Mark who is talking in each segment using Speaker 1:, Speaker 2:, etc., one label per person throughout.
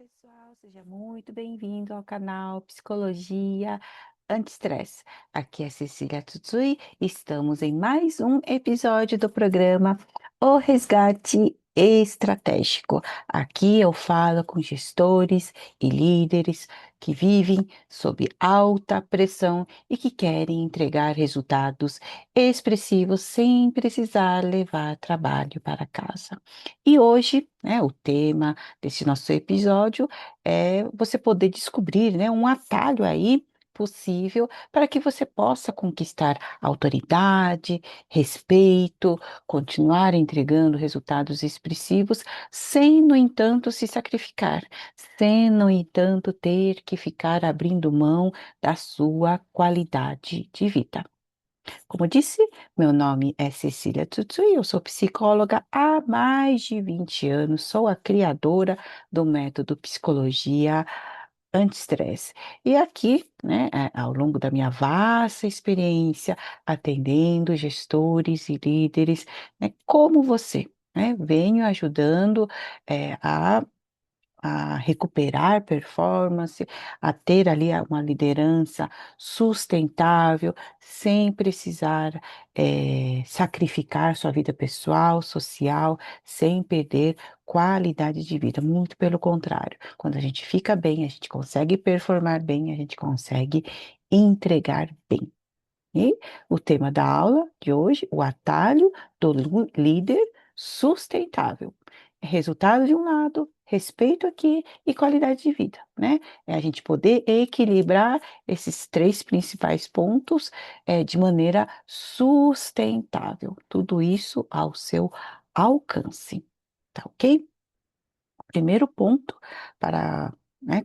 Speaker 1: Pessoal, seja muito bem-vindo ao canal Psicologia Anti-Estresse. Aqui é Cecília Tsutsui, estamos em mais um episódio do programa O Resgate Estratégico. Aqui eu falo com gestores e líderes que vivem sob alta pressão e que querem entregar resultados expressivos sem precisar levar trabalho para casa. E hoje, o tema desse nosso episódio é você poder descobrir, um atalho aí possível para que você possa conquistar autoridade, respeito, continuar entregando resultados expressivos, sem, no entanto, se sacrificar, sem, no entanto, ter que ficar abrindo mão da sua qualidade de vida. Como disse, meu nome é Cecília Tutsui, eu sou psicóloga há mais de 20 anos, sou a criadora do método Psicologia Anti-Estresse. E aqui, ao longo da minha vasta experiência atendendo gestores e líderes, como você, venho ajudando a recuperar performance, a ter ali uma liderança sustentável, sem precisar sacrificar sua vida pessoal, social, sem perder qualidade de vida. Muito pelo contrário, quando a gente fica bem, a gente consegue performar bem, a gente consegue entregar bem. E o tema da aula de hoje, o atalho do líder sustentável. Resultado de um lado, respeito aqui e qualidade de vida, né? É a gente poder equilibrar esses três principais pontos de maneira sustentável. Tudo isso ao seu alcance, tá ok? Primeiro ponto para,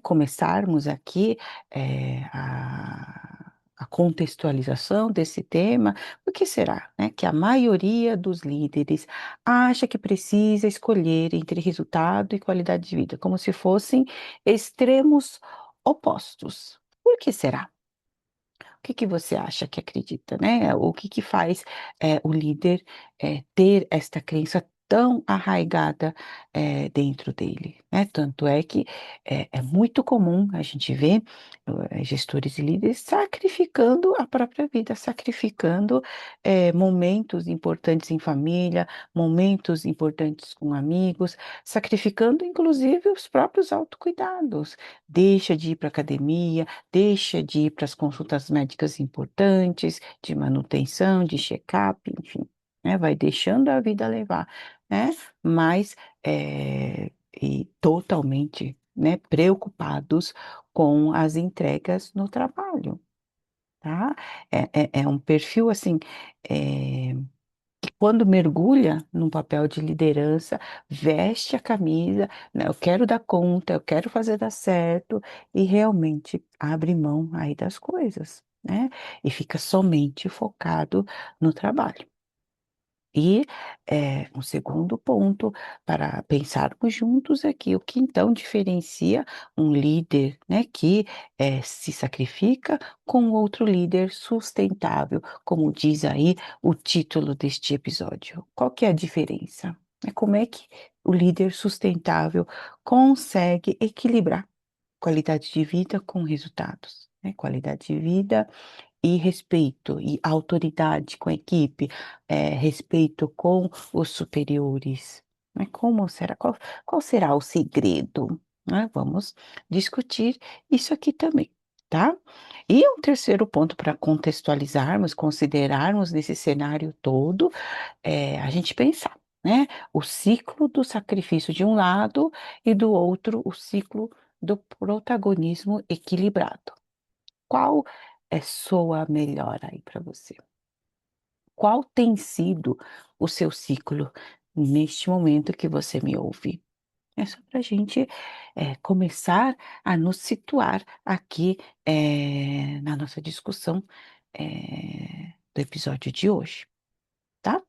Speaker 1: começarmos aqui a contextualização desse tema, por que será, que a maioria dos líderes acha que precisa escolher entre resultado e qualidade de vida, como se fossem extremos opostos? Por que será? O que que você acha que acredita, né? O que que faz o líder ter esta crença tão arraigada dentro dele, né? Tanto é que é muito comum a gente ver gestores e líderes sacrificando a própria vida, sacrificando momentos importantes em família, momentos importantes com amigos, sacrificando inclusive os próprios autocuidados. Deixa de ir para academia, deixa de ir para as consultas médicas importantes, de manutenção, de check-up, enfim, vai deixando a vida levar, né? Mas e totalmente, preocupados com as entregas no trabalho, tá? É um perfil assim, eh, que quando mergulha num papel de liderança, veste a camisa, né, eu quero dar conta, eu quero fazer dar certo, e realmente abre mão aí das coisas, né? E fica somente focado no trabalho. E um segundo ponto para pensarmos juntos aqui, o que então diferencia um líder, que se sacrifica com outro líder sustentável, como diz aí o título deste episódio. Qual que é a diferença? Como é que o líder sustentável consegue equilibrar qualidade de vida com resultados, né? Qualidade de vida e respeito, e autoridade com a equipe, respeito com os superiores, né, como será qual será o segredo, né? Vamos discutir isso aqui também, tá? E um terceiro ponto para contextualizarmos, considerarmos nesse cenário todo, a gente pensar, né, o ciclo do sacrifício de um lado e do outro o ciclo do protagonismo equilibrado. Qual soa melhor aí para você? Qual tem sido o seu ciclo neste momento que você me ouve? É só para a gente começar a nos situar aqui na nossa discussão do episódio de hoje, tá?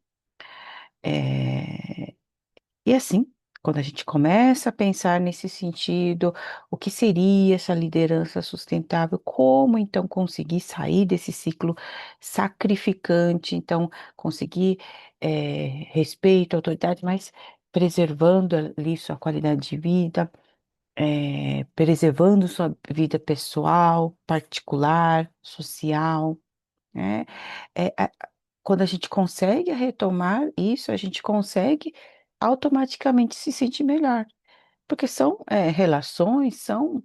Speaker 1: Eh, E assim, quando a gente começa a pensar nesse sentido, o que seria essa liderança sustentável? Como então conseguir sair desse ciclo sacrificante? Então, conseguir respeito, autoridade, mas preservando ali sua qualidade de vida. preservando sua vida pessoal, particular, social, né? É, a- Quando a gente consegue retomar isso, a gente consegue automaticamente se sentir melhor, porque são, relações, são,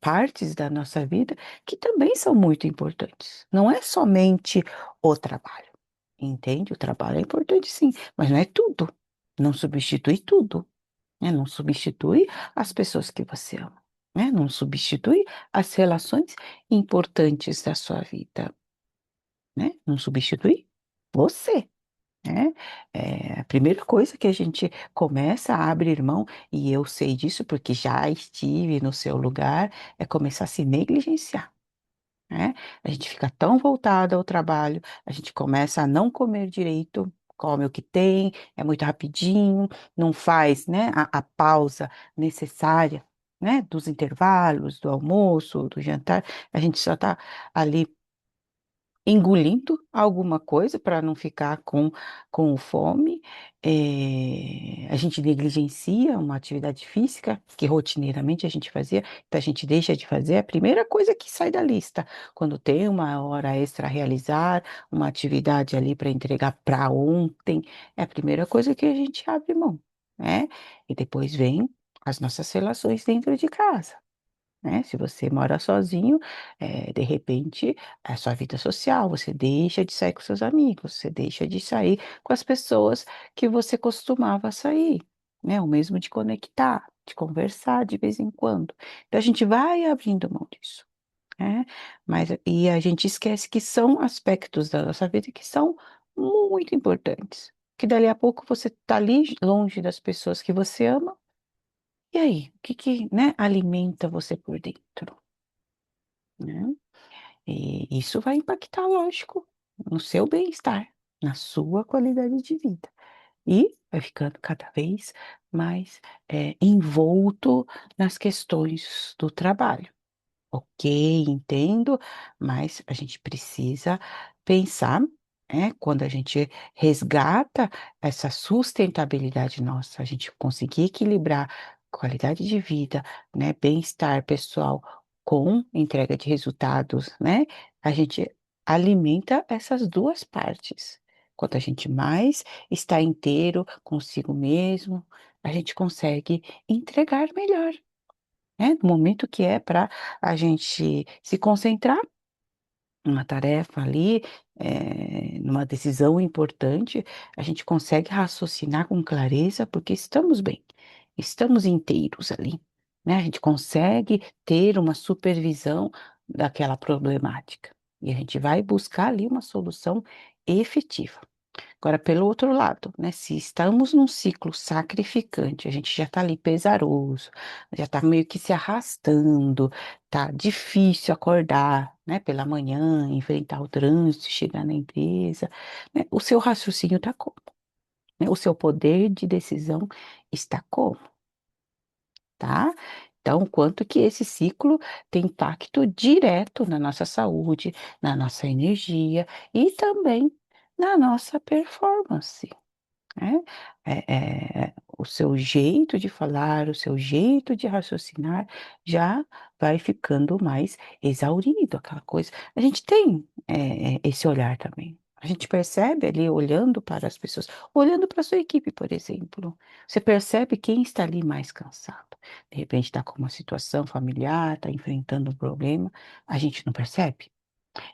Speaker 1: partes da nossa vida que também são muito importantes. Não é somente o trabalho, entende? O trabalho é importante, sim, mas não é tudo. Não substitui tudo, né? Não substitui as pessoas que você ama, né? Não substitui as relações importantes da sua vida, né? Não substitui você, né? A primeira coisa que a gente começa a abrir mão, e eu sei disso porque já estive no seu lugar, é começar a se negligenciar, né? A gente fica tão voltado ao trabalho, a gente começa a não comer direito, come o que tem, é muito rapidinho, não faz, né, a pausa necessária, né, dos intervalos, do almoço, do jantar, a gente só está ali engolindo alguma coisa para não ficar com fome. A gente negligencia uma atividade física que rotineiramente a gente fazia, então a gente deixa de fazer. É a primeira coisa que sai da lista, quando tem uma hora extra a realizar, uma atividade ali para entregar para ontem, é a primeira coisa que a gente abre mão, né? E depois vem as nossas relações dentro de casa, né? Se você mora sozinho, de repente, a sua vida social, você deixa de sair com seus amigos, você deixa de sair com as pessoas que você costumava sair, né? O mesmo de conectar, de conversar de vez em quando. Então, a gente vai abrindo mão disso, né? E a gente esquece que são aspectos da nossa vida que são muito importantes. Que dali a pouco você está ali longe das pessoas que você ama. E aí, o que que, né, alimenta você por dentro? Né? E isso vai impactar, lógico, no seu bem-estar, na sua qualidade de vida. E vai ficando cada vez mais envolto nas questões do trabalho. Ok, entendo, mas a gente precisa pensar, né, quando a gente resgata essa sustentabilidade nossa, a gente conseguir equilibrar qualidade de vida, né, bem-estar pessoal com entrega de resultados, né, a gente alimenta essas duas partes. Quanto a gente mais está inteiro consigo mesmo, a gente consegue entregar melhor, né? No momento que é para a gente se concentrar numa tarefa ali, numa decisão importante, a gente consegue raciocinar com clareza porque estamos bem, estamos inteiros ali, né? A gente consegue ter uma supervisão daquela problemática e a gente vai buscar ali uma solução efetiva. Agora, pelo outro lado, né, se estamos num ciclo sacrificante, a gente já está ali pesaroso, já está meio que se arrastando, tá difícil acordar, né, pela manhã, enfrentar o trânsito, chegar na empresa, né, o seu raciocínio está como? Né, o seu poder de decisão está como? Tá? Então, quanto que esse ciclo tem impacto direto na nossa saúde, na nossa energia e também na nossa performance, né? O seu jeito de falar, o seu jeito de raciocinar já vai ficando mais exaurido, aquela coisa. A gente tem, esse olhar também. A gente percebe ali, olhando para as pessoas, olhando para a sua equipe, por exemplo. Você percebe quem está ali mais cansado. De repente está com uma situação familiar, está enfrentando um problema. A gente não percebe?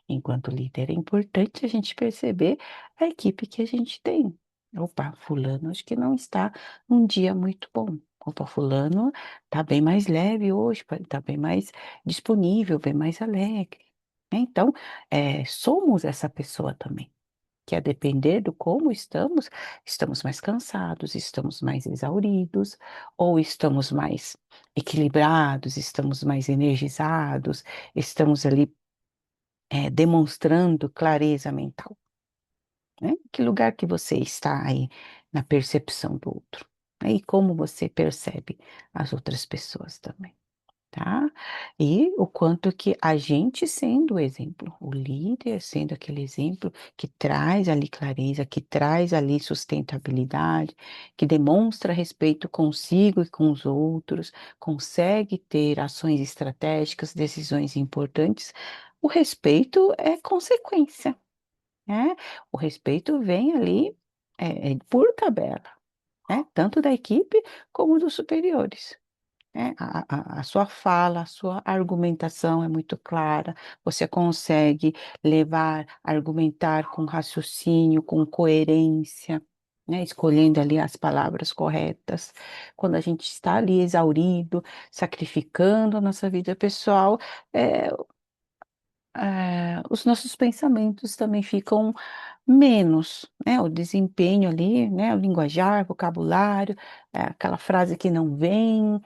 Speaker 1: Enquanto líder, é importante a gente perceber a equipe que a gente tem. Opa, fulano acho que não está num dia muito bom. Opa, fulano está bem mais leve hoje, está bem mais disponível, bem mais alegre, né? Então, somos essa pessoa também, que a depender do como estamos, estamos mais cansados, estamos mais exauridos, ou estamos mais equilibrados, estamos mais energizados, estamos ali demonstrando clareza mental, né? Que lugar que você está aí na percepção do outro, né? E como você percebe as outras pessoas também. tá? E o quanto que a gente sendo o exemplo, o líder sendo aquele exemplo que traz ali clareza, que traz ali sustentabilidade, que demonstra respeito consigo e com os outros, consegue ter ações estratégicas, decisões importantes. O respeito é consequência, né? O respeito vem ali por tabela, né? Tanto da equipe como dos superiores, né? A sua fala, a sua argumentação é muito clara, você consegue levar, argumentar com raciocínio, com coerência, né? Escolhendo ali as palavras corretas. Quando a gente está ali exaurido, sacrificando a nossa vida pessoal, é, os nossos pensamentos também ficam menos, né? O desempenho ali, né? O linguajar, vocabulário, aquela frase que não vem,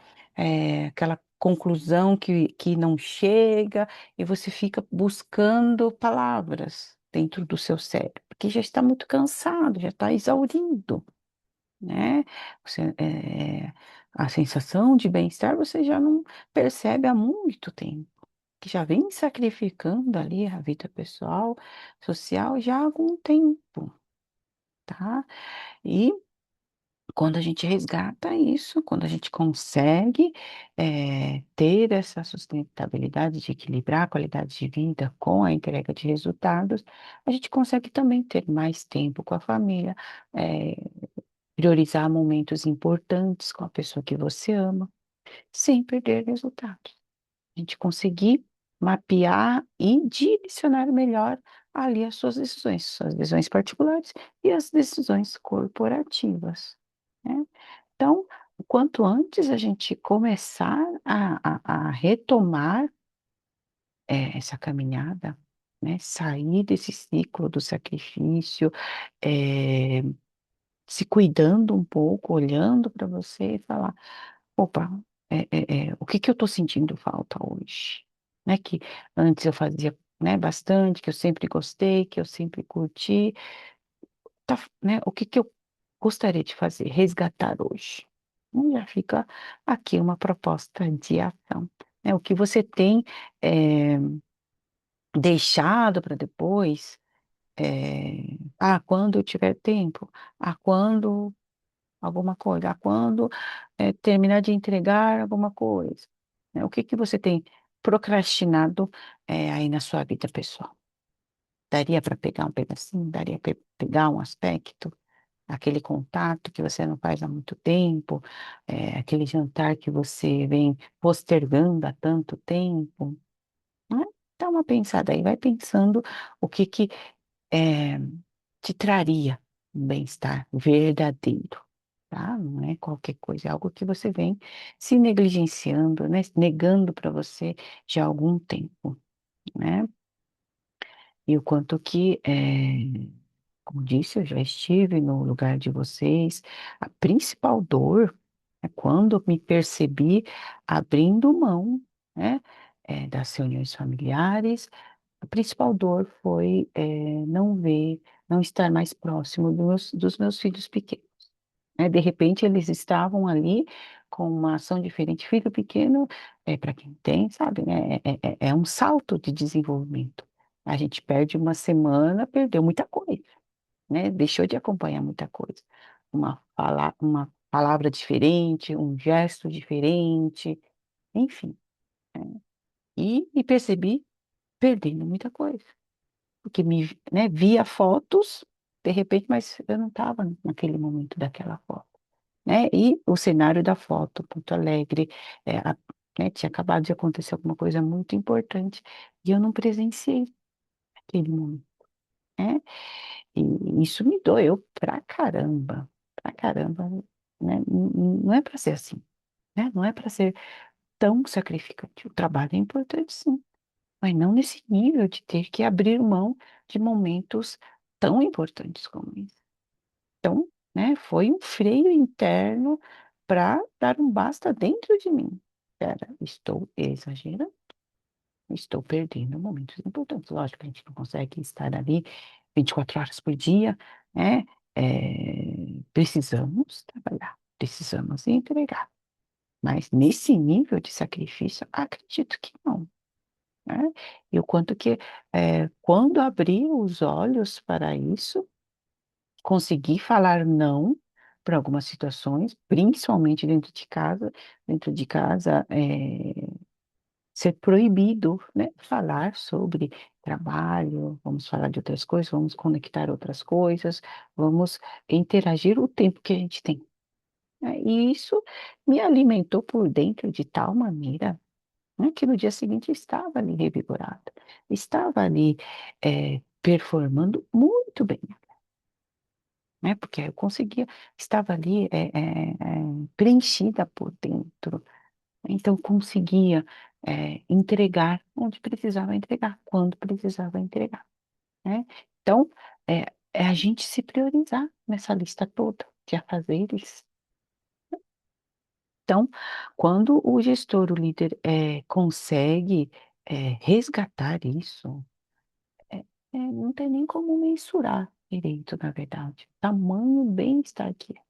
Speaker 1: aquela conclusão que não chega, e você fica buscando palavras dentro do seu cérebro, porque já está muito cansado, já está exaurido, né? A sensação de bem-estar você já não percebe há muito tempo, que já vem sacrificando ali a vida pessoal, social já há algum tempo, tá? E quando a gente resgata isso, quando a gente consegue ter essa sustentabilidade de equilibrar a qualidade de vida com a entrega de resultados, a gente consegue também ter mais tempo com a família, eh, priorizar momentos importantes com a pessoa que você ama, sem perder resultados. A gente conseguir mapear e direcionar melhor ali as suas decisões particulares e as decisões corporativas, né? Então, o quanto antes a gente começar a retomar essa caminhada, né? Sair desse ciclo do sacrifício, eh, se cuidando um pouco, olhando para você e falar: opa, o que que eu estou sentindo falta hoje? Né, que antes eu fazia, né, bastante, que eu sempre gostei, que eu sempre curti, tá, né, o que que eu gostaria de fazer, resgatar hoje? Já fica aqui uma proposta de ação, né? O que você tem eh, deixado para depois, quando eu tiver tempo, quando alguma coisa, quando terminar de entregar alguma coisa, né? O que que você tem procrastinado aí na sua vida pessoal? Daria para pegar um pedacinho? Daria para pegar um aspecto? Aquele contato que você não faz há muito tempo, aquele jantar que você vem postergando há tanto tempo, né? Dá uma pensada aí, vai pensando o que que eh, te traria um bem-estar verdadeiro, tá? Não é qualquer coisa, é algo que você vem se negligenciando, né? Negando para você já há algum tempo, né? E o quanto que, como disse, eu já estive no lugar de vocês, a principal dor é quando eu me percebi abrindo mão, né? Das reuniões familiares, a principal dor foi não ver, não estar mais próximo dos meus filhos pequenos, né? De repente, eles estavam ali com uma ação diferente. Filho pequeno, para quem tem, sabe, né? É um salto de desenvolvimento. A gente perde uma semana, perdeu muita coisa, né? Deixou de acompanhar muita coisa. Uma palavra diferente, um gesto diferente, enfim. E percebi perdendo muita coisa. Porque né, via fotos, de repente, mas eu não estava naquele momento daquela foto, né? E o cenário da foto, Porto Alegre, né, tinha acabado de acontecer alguma coisa muito importante e eu não presenciei aquele momento, né? E isso me doeu pra caramba, né? Não é para ser assim, né? Não é para ser tão sacrificante. O trabalho é importante, sim, mas não nesse nível de ter que abrir mão de momentos tão importantes como esse. Então, né, foi um freio interno para dar um basta dentro de mim. Espera, estou exagerando, estou perdendo momentos importantes. Lógico que a gente não consegue estar ali 24 horas por dia, né? Precisamos trabalhar, precisamos entregar. Mas nesse nível de sacrifício, acredito que não, né? E o quanto que, quando abrir os olhos para isso, conseguir falar não para algumas situações, principalmente dentro de casa, ser proibido, né, falar sobre trabalho, vamos falar de outras coisas, vamos conectar outras coisas, vamos interagir o tempo que a gente tem, né? E isso me alimentou por dentro de tal maneira, né, que no dia seguinte eu estava ali revigorada, estava ali performando muito bem, né? Porque eu conseguia, estava ali preenchida por dentro, então conseguia entregar onde precisava entregar, quando precisava entregar, né? Então é a gente se priorizar nessa lista toda de afazeres. Então, quando o gestor, o líder, consegue resgatar isso, não tem nem como mensurar direito, na verdade, tamanho bem-estar que é,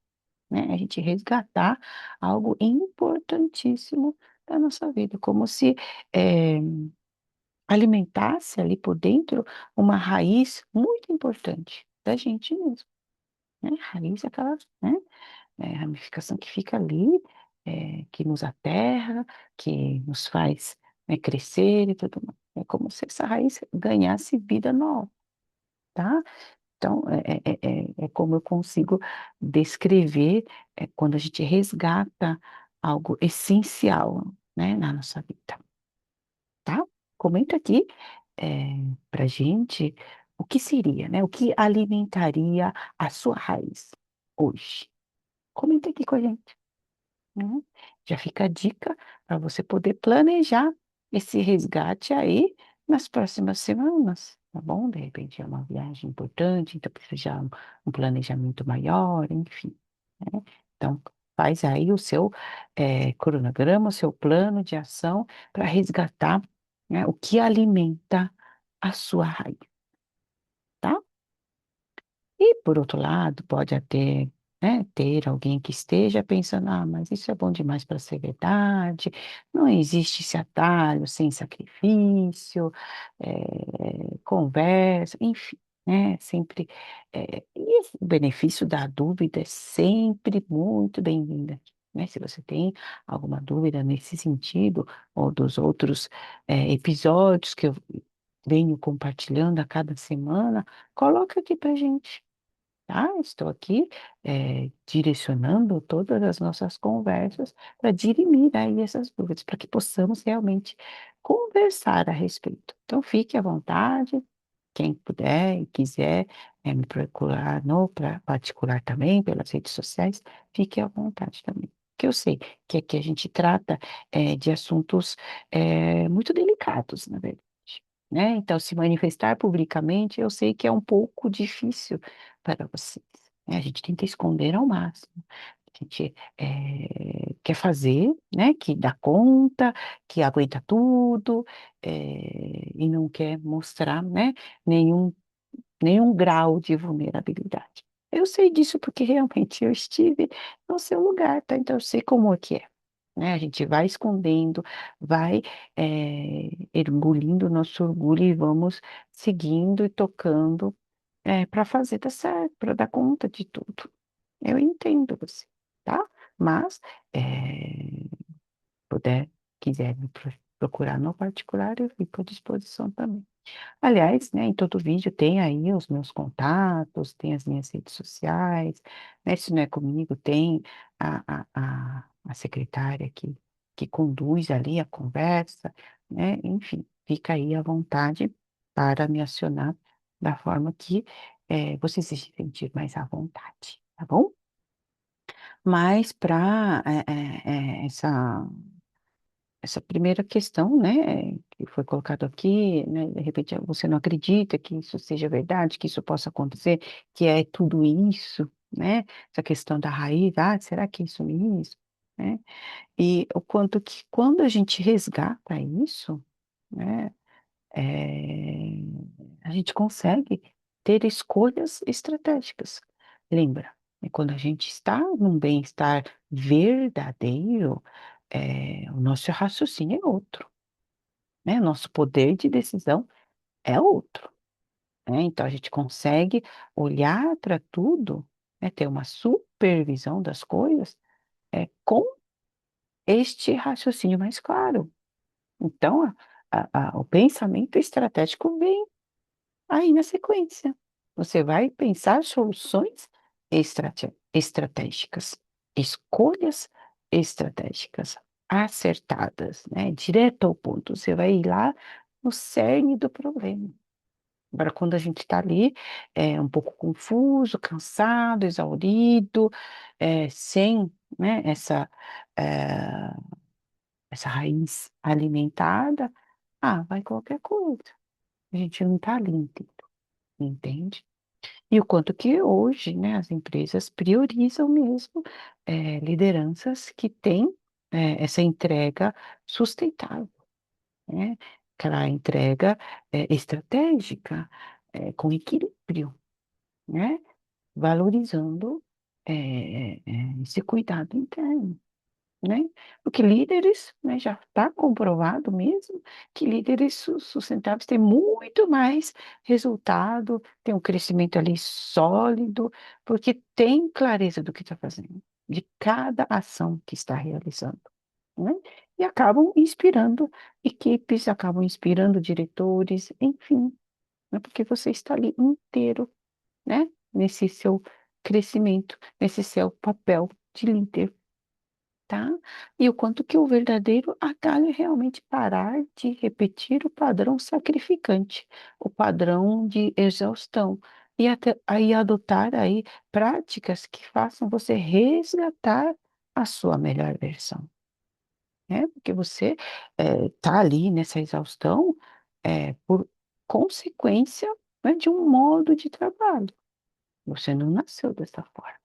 Speaker 1: né? A gente resgatar algo importantíssimo da nossa vida, como se eh, alimentasse ali por dentro uma raiz muito importante da gente mesmo, né? Raiz é aquela, né, ramificação que fica ali, que nos aterra, que nos faz, né, crescer e tudo mais. É como se essa raiz ganhasse vida nova, tá? Então, é como eu consigo descrever quando a gente resgata algo essencial, né, na nossa vida, tá? Comenta aqui para gente o que seria, né? O que alimentaria a sua raiz hoje. Comenta aqui com a gente, né? Já fica a dica para você poder planejar esse resgate aí nas próximas semanas, tá bom? De repente é uma viagem importante, então precisa de um planejamento maior, enfim, né? Então, faz aí o seu cronograma, o seu plano de ação para resgatar, né, o que alimenta a sua raiz, tá? E, por outro lado, pode até, né, ter alguém que esteja pensando, ah, mas isso é bom demais para ser verdade, não existe esse atalho sem sacrifício, conversa, enfim, né, sempre, e o benefício da dúvida é sempre muito bem-vinda, né, se você tem alguma dúvida nesse sentido, ou dos outros, episódios que eu venho compartilhando a cada semana, coloca aqui para gente, tá? Estou aqui direcionando todas as nossas conversas para dirimir aí essas dúvidas, para que possamos realmente conversar a respeito. Então, fique à vontade, quem puder e quiser me procurar no particular também, pelas redes sociais, fique à vontade também. Que eu sei que aqui a gente trata de assuntos muito delicados, na verdade, né? Então, se manifestar publicamente, eu sei que é um pouco difícil para vocês, né? A gente tenta esconder ao máximo. A gente quer fazer, né? Que dá conta, que aguenta tudo, e não quer mostrar, né? Nenhum, nenhum grau de vulnerabilidade. Eu sei disso porque realmente eu estive no seu lugar, tá? Então, eu sei como é que é, né? A gente vai escondendo, vai engolindo o nosso orgulho e vamos seguindo e tocando para fazer dar certo, para dar conta de tudo. Eu entendo você, tá? Mas, puder, quiser me procurar no particular, eu fico à disposição também. Aliás, né, em todo vídeo tem aí os meus contatos, tem as minhas redes sociais, né? Se não é comigo, tem a secretária que conduz ali a conversa, né? Enfim, fica aí à vontade para me acionar da forma que você se sentir mais à vontade, tá bom? Mas para essa primeira questão, né, que foi colocado aqui, né, de repente você não acredita que isso seja verdade, que isso possa acontecer, que é tudo isso, né, essa questão da raiz, ah, será que é isso mesmo, né, e o quanto que quando a gente resgata isso, né, é, a gente consegue ter escolhas estratégicas. Lembra, quando a gente está num bem-estar verdadeiro, o nosso raciocínio é outro, né? O nosso poder de decisão é outro, né? Então a gente consegue olhar para tudo, né? Ter uma supervisão das coisas com este raciocínio mais claro. Então, o pensamento estratégico vem aí na sequência. Você vai pensar soluções estratégicas, escolhas estratégicas, acertadas, né? Direto ao ponto. Você vai ir lá no cerne do problema. Agora, quando a gente está ali, um pouco confuso, cansado, exaurido, sem, né, eh, essa raiz alimentada, vai qualquer coisa. A gente não está ali inteiro, entende? E o quanto que hoje, né, as empresas priorizam mesmo lideranças que têm essa entrega sustentável, né? Aquela entrega estratégica, com equilíbrio, né? Valorizando esse cuidado interno, né? Porque líderes, né, já está comprovado mesmo que líderes sustentáveis têm muito mais resultado, tem um crescimento ali sólido, porque tem clareza do que está fazendo, de cada ação que está realizando, né? E acabam inspirando equipes, acabam inspirando diretores, enfim, né? Porque você está ali inteiro, né? Nesse seu crescimento, nesse seu papel de líder, tá? E o quanto que o verdadeiro atalho é realmente parar de repetir o padrão sacrificante, o padrão de exaustão, e até, aí adotar aí práticas que façam você resgatar a sua melhor versão, né? Porque você tá ali nessa exaustão por consequência, né, de um modo de trabalho. Você não nasceu dessa forma.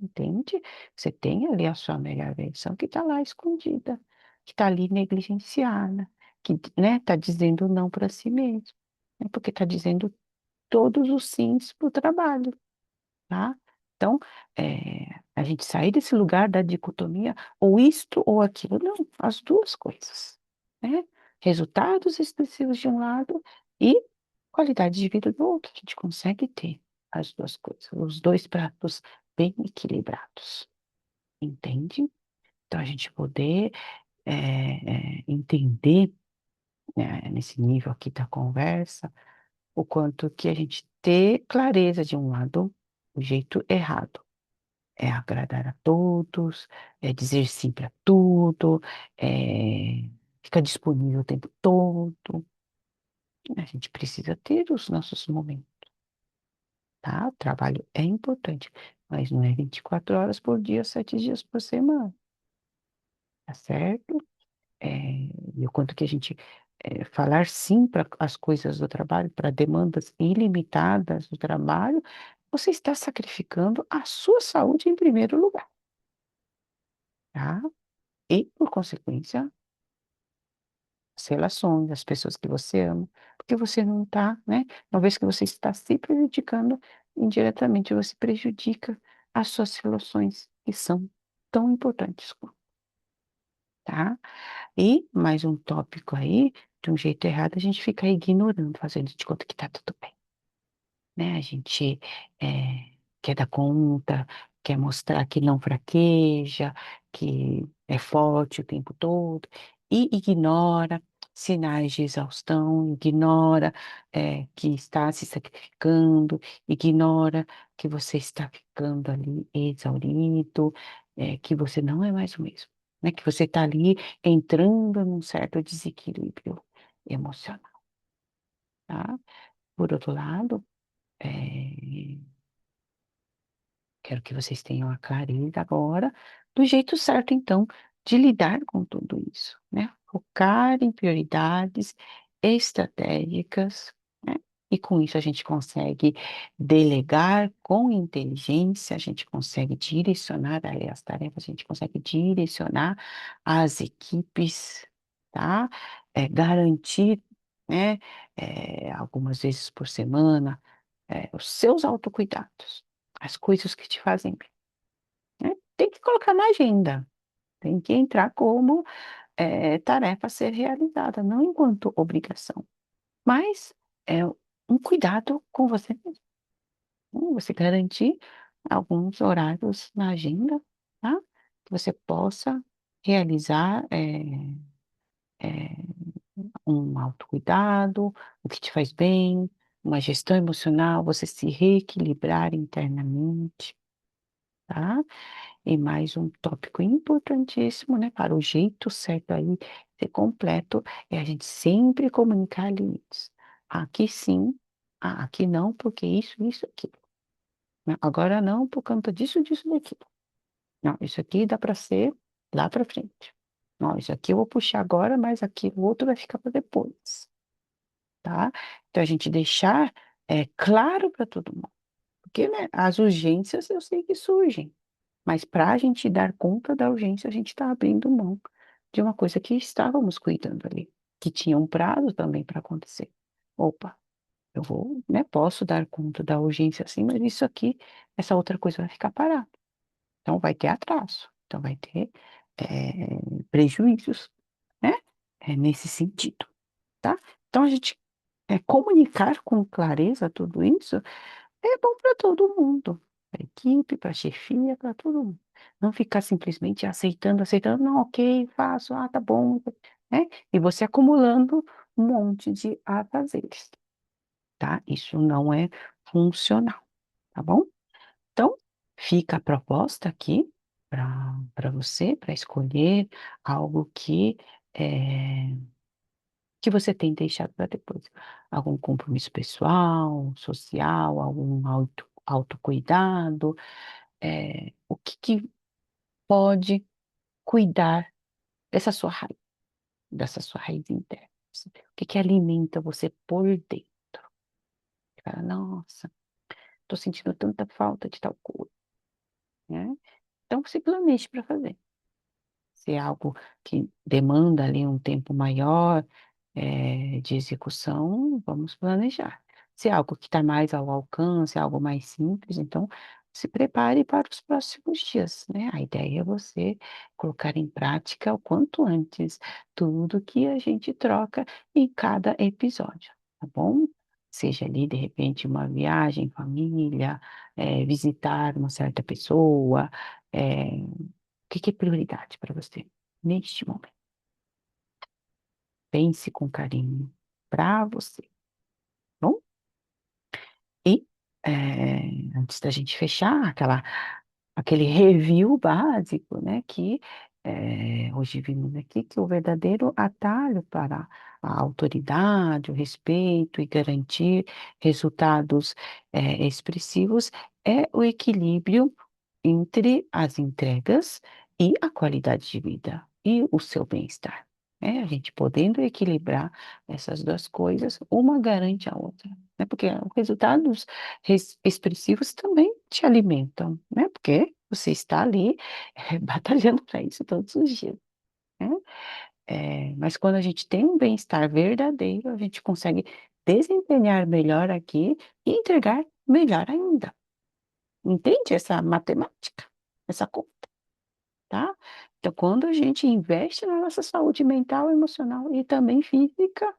Speaker 1: Entende? Você tem ali a sua melhor versão que está lá escondida, que está ali negligenciada, que, né, está dizendo não para si mesmo, né, porque está dizendo todos os sims para o trabalho, tá? Então, a gente sair desse lugar da dicotomia, ou isto ou aquilo, não, as duas coisas, né? Resultados expressivos de um lado e qualidade de vida do outro. A gente consegue ter as duas coisas, os dois pratos bem equilibrados, entende? Então, a gente poder entender, né, nesse nível aqui da conversa, o quanto que a gente ter clareza de um lado, o jeito errado. É agradar a todos, é dizer sim para tudo, é ficar disponível o tempo todo. A gente precisa ter os nossos momentos, tá? O trabalho é importante, mas não é 24 horas por dia, 7 dias por semana, tá certo? E o quanto que a gente falar sim para as coisas do trabalho, para demandas ilimitadas do trabalho, você está sacrificando a sua saúde em primeiro lugar, tá? E, por consequência, as relações, as pessoas que você ama, porque você não está, né? Uma vez que você está se prejudicando, indiretamente você prejudica as suas relações, que são tão importantes, tá? E mais um tópico aí, de um jeito errado, a gente fica ignorando, fazendo de conta que tá tudo bem, né? A gente quer dar conta, quer mostrar que não fraqueja, que é forte o tempo todo, e ignora sinais de exaustão, ignora que está se sacrificando, ignora que você está ficando ali exaurido, que você não é mais o mesmo, né? Que você está ali entrando num certo desequilíbrio emocional, tá? Por outro lado, é, quero que vocês tenham a clareza agora do jeito certo, então, de lidar com tudo isso, né? Focar em prioridades estratégicas, né? E com isso a gente consegue delegar com inteligência, a gente consegue direcionar ali as tarefas, a gente consegue direcionar as equipes, tá? Garantir, né? Algumas vezes por semana, os seus autocuidados, as coisas que te fazem bem, né? Tem que colocar na agenda, tem que entrar como tarefa a ser realizada, não enquanto obrigação. Mas é um cuidado com você mesmo, né? Você garantir alguns horários na agenda, tá? Que você possa realizar um autocuidado, o que te faz bem, uma gestão emocional, você se reequilibrar internamente, tá? E mais um tópico importantíssimo, né? Para o jeito certo aí ser completo, é a gente sempre comunicar limites. Aqui sim, aqui não, porque isso, aquilo. Né? Agora não, por conta disso, disso, daquilo. Não, isso aqui dá para ser lá para frente. Não, isso aqui eu vou puxar agora, mas aqui o outro vai ficar para depois, tá? Então a gente deixar claro para todo mundo. Porque, né, as urgências eu sei que surgem. Mas para a gente dar conta da urgência, a gente está abrindo mão de uma coisa que estávamos cuidando ali, que tinha um prazo também para acontecer. Opa, eu vou, né, posso dar conta da urgência assim, mas isso aqui, essa outra coisa vai ficar parada. Então vai ter atraso, então vai ter prejuízos, né? Nesse sentido, tá? Então a gente comunicar com clareza tudo isso é bom para todo mundo, para a equipe, para a chefia, para todo mundo. Não ficar simplesmente aceitando, aceitando, não, ok, faço, tá bom, né? E você acumulando um monte de afazeres, tá? Isso não é funcional, tá bom? Então, fica a proposta aqui para você, para escolher algo que você tem deixado para depois. Algum compromisso pessoal, social, algum autocuidado, o que pode cuidar dessa sua raiz interna. O que alimenta você por dentro. Você fala, nossa, estou sentindo tanta falta de tal coisa, né? Então, se planeje para fazer. Se é algo que demanda ali um tempo maior, de execução, vamos planejar. Se é algo que está mais ao alcance, algo mais simples, então se prepare para os próximos dias, né? A ideia é você colocar em prática o quanto antes tudo que a gente troca em cada episódio, tá bom? Seja ali, de repente, uma viagem, família, visitar uma certa pessoa, o que é prioridade para você neste momento? Pense com carinho para você. Bom, e antes da gente fechar, aquele review básico, né? Que hoje vimos aqui que o verdadeiro atalho para a autoridade, o respeito e garantir resultados expressivos é o equilíbrio entre as entregas e a qualidade de vida e o seu bem-estar. A gente podendo equilibrar essas duas coisas, uma garante a outra, né? Porque os resultados expressivos também te alimentam, né? Porque você está ali batalhando para isso todos os dias, né? Mas quando a gente tem um bem-estar verdadeiro, a gente consegue desempenhar melhor aqui e entregar melhor ainda. Entende essa matemática? Essa conta, tá? Então, quando a gente investe na nossa saúde mental, emocional e também física,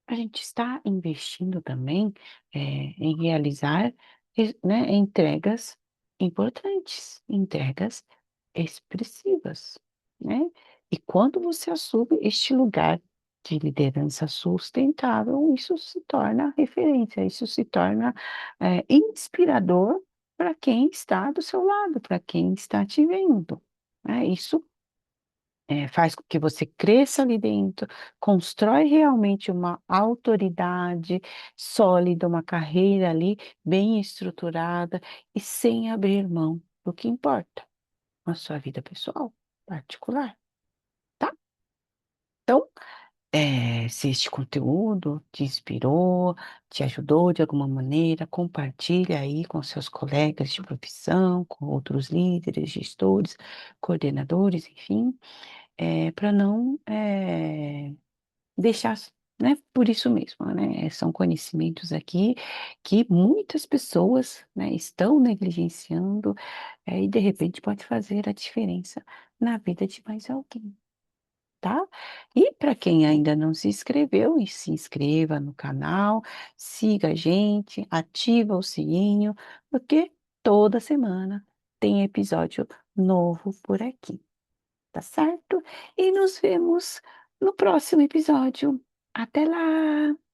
Speaker 1: a gente está investindo também em realizar, né, entregas importantes, entregas expressivas, né? E quando você assume este lugar de liderança sustentável, isso se torna referência, isso se torna inspirador para quem está do seu lado, para quem está te vendo, né? Isso faz com que você cresça ali dentro, constrói realmente uma autoridade sólida, uma carreira ali bem estruturada e sem abrir mão do que importa, a sua vida pessoal, particular, tá? Então, se este conteúdo te inspirou, te ajudou de alguma maneira, compartilha aí com seus colegas de profissão, com outros líderes, gestores, coordenadores, enfim, para não deixar né? Por isso mesmo, né? São conhecimentos aqui que muitas pessoas, né, estão negligenciando, e de repente pode fazer a diferença na vida de mais alguém. Tá? E para quem ainda não se inscreveu, e se inscreva no canal, siga a gente, ativa o sininho, porque toda semana tem episódio novo por aqui, tá certo? E nos vemos no próximo episódio. Até lá!